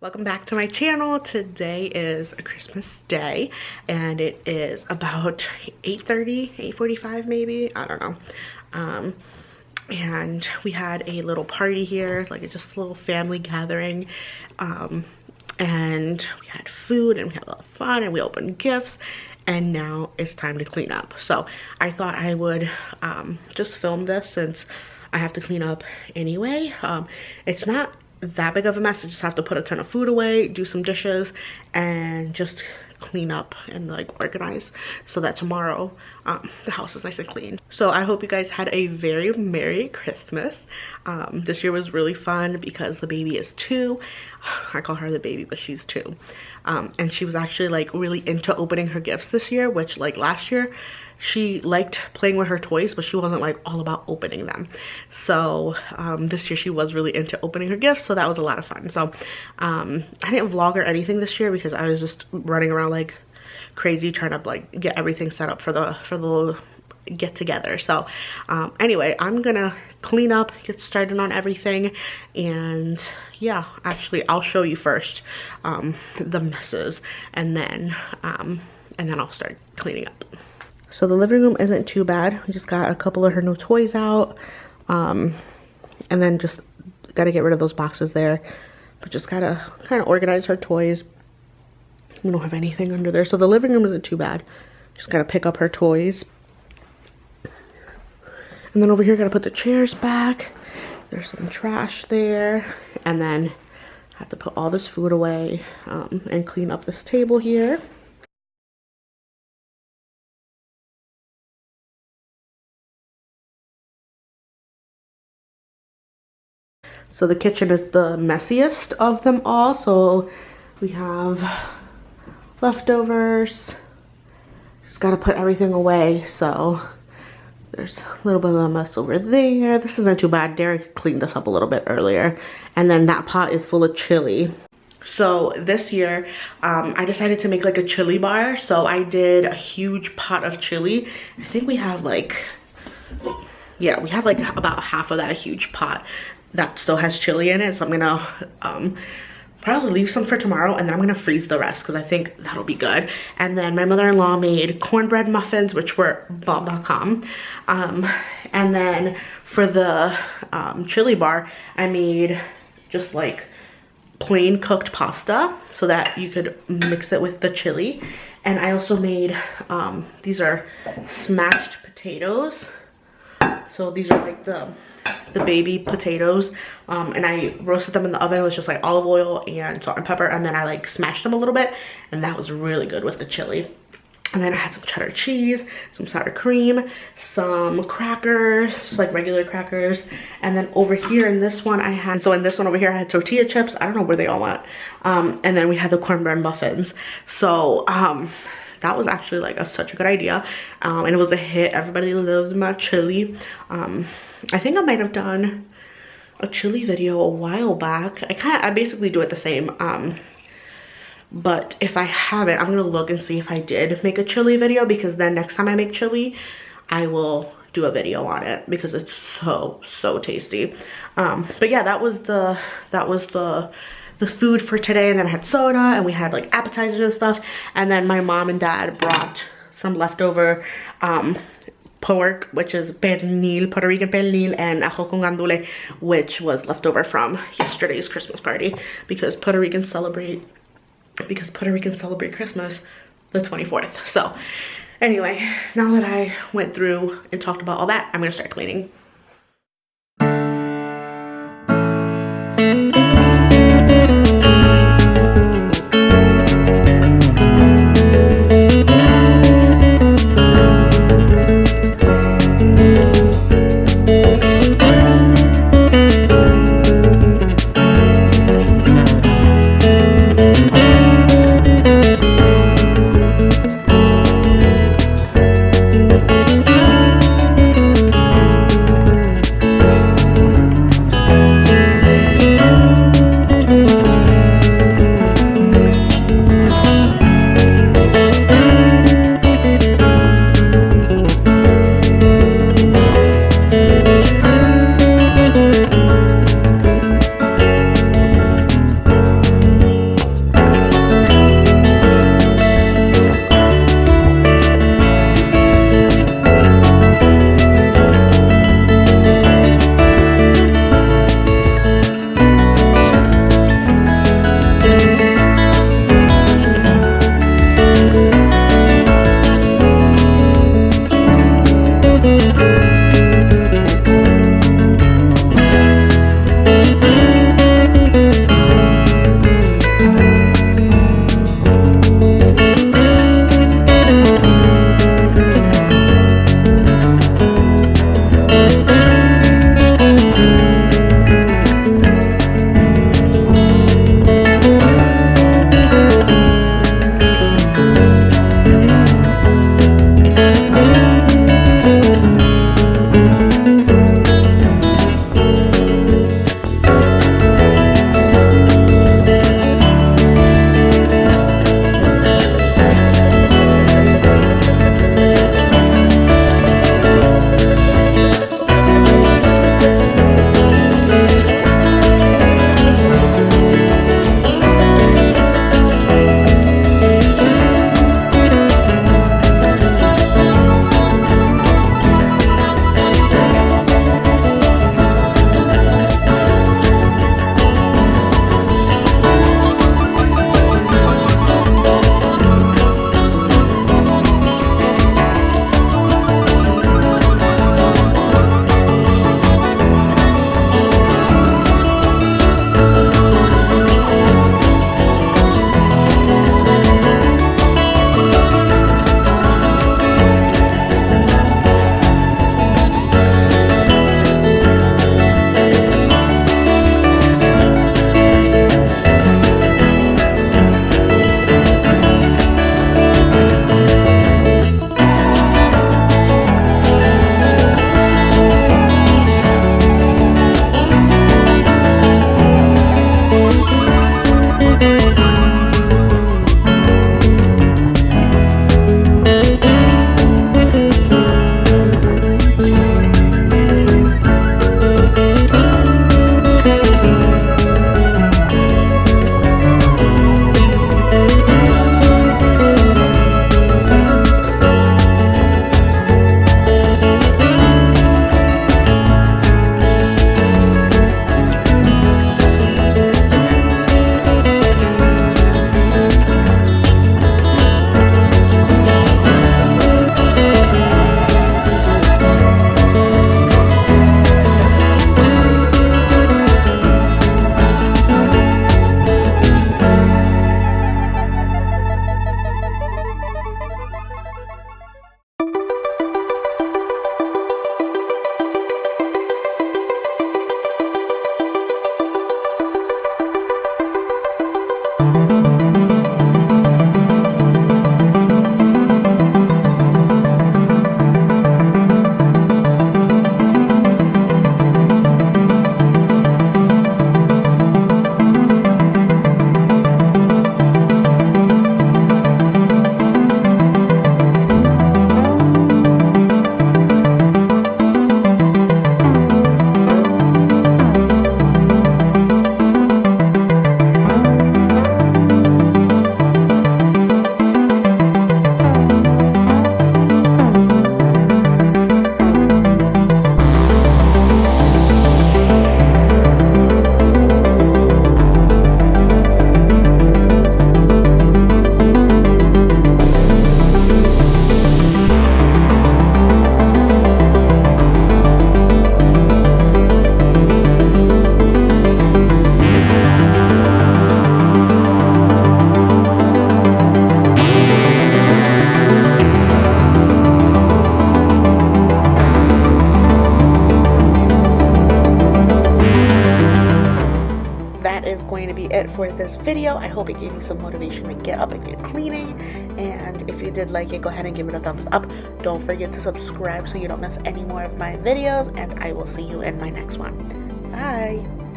Welcome back to my channel. Today is a Christmas day and it is about 8:30, 8:45 maybe, I don't know. And we had a little party here, like just a little family gathering, and we had food and we had a lot of fun and we opened gifts, and now it's time to clean up. So I thought I would just film this since I have to clean up anyway. It's not that big of a mess. I just have to put a ton of food away, do some dishes, and just clean up and like organize so that tomorrow the house is nice and clean. So I hope you guys had a very Merry Christmas. This year was really fun because the baby is 2. I call her the baby, but she's 2. And she was actually like really into opening her gifts this year, which like last year she liked playing with her toys, but she wasn't like all about opening them. So this year she was really into opening her gifts, so that was a lot of fun. So I didn't vlog or anything this year because I was just running around like crazy trying to like get everything set up for the little get together. So anyway, I'm gonna clean up, get started on everything, and yeah, actually I'll show you first the messes, and then I'll start cleaning up. So the living room isn't too bad. We just got a couple of her new toys out, and then just gotta get rid of those boxes there, but just gotta kind of organize her toys. We don't have anything under there, so the living room isn't too bad. Just gotta pick up her toys. And then over here, gotta put the chairs back. There's some trash there, and then I have to put all this food away and clean up this table here. So the kitchen is the messiest of them all. So we have leftovers. Just gotta put everything away. So there's a little bit of a mess over there. This isn't too bad. Derek cleaned this up a little bit earlier. And then that pot is full of chili. So this year, I decided to make like a chili bar. So I did a huge pot of chili. I think we have like, yeah, we have like about half of that huge pot that still has chili in it. So I'm gonna probably leave some for tomorrow, and then I'm gonna freeze the rest because I think that'll be good. And then my mother-in-law made cornbread muffins, which were bomb.com. And then for the chili bar, I made just like plain cooked pasta so that you could mix it with the chili. And I also made these are smashed potatoes. So these are like the baby potatoes, and I roasted them in the oven with just like olive oil and salt and pepper, and then I like smashed them a little bit, and that was really good with the chili. And then I had some cheddar cheese, some sour cream, some crackers, like regular crackers. And then over here in this one I had, so in this one over here I had tortilla chips. I don't know where they all went. And then we had the cornbread muffins. So that was actually like such a good idea, and it was a hit. Everybody loves my chili. I think I might have done a chili video a while back. I basically do it the same, but if I haven't, I'm gonna look and see if I did make a chili video, because then next time I make chili I will do a video on it because it's so tasty. But yeah, that was the food for today. And then I had soda, and we had like appetizers and stuff. And then my mom and dad brought some leftover pork, which is pernil, Puerto Rican pernil, and ajo con gandule, which was leftover from yesterday's Christmas party, because Puerto Ricans celebrate Christmas the 24th. So anyway, now that I went through and talked about all that, I'm gonna start cleaning. it for this video. I hope it gave you some motivation to get up and get cleaning. And if you did like it, go ahead and give it a thumbs up. Don't forget to subscribe so you don't miss any more of my videos. And I will see you in my next one. Bye.